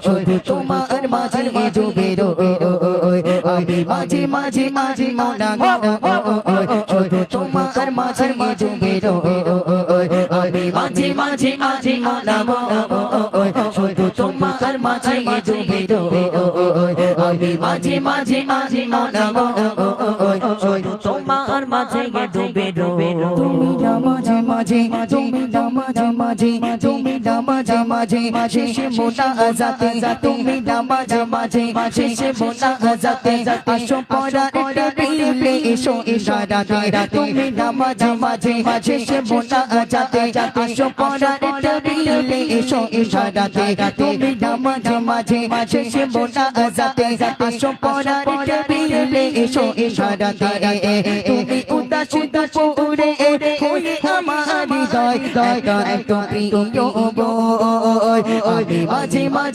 শুধু তোমার মাঝে ডুবে রই আমি মাঝে মাঝে মাঝে মৌলা শুধু তোমার মাঝে ডুবে রই আমি মাঝে মাঝে মাঝে মৌলা শুধু তোমার মাঝে ডুবে রই আমি মাঝে মাঝে মাঝে মৌলা শুধু তোমার মাঝে ডুবে রই তুমি না মাঝে মাঝে তুমি না মাঝে মাঝে তুমি না মাঝে মাঝে শেষে মোনা আজাতে তুমি না মাঝে মাঝে শেষে মোনা আজাতে আসো পরার টেবিলে এসো ইশারাতে তুমি না মাঝে মাঝে শেষে মোনা আজাতে আসো পরার টেবিলে এসো ইশারাতে তুমি না মাঝে মাঝে শেষে মোনা আজাতে আসো পরার টেবিলে এসো ইশারাতে তুমি উদাস দুপুরে হয়ে আমার হৃদয় তুমি প্রিয় বই আমি মাঝে মাঝে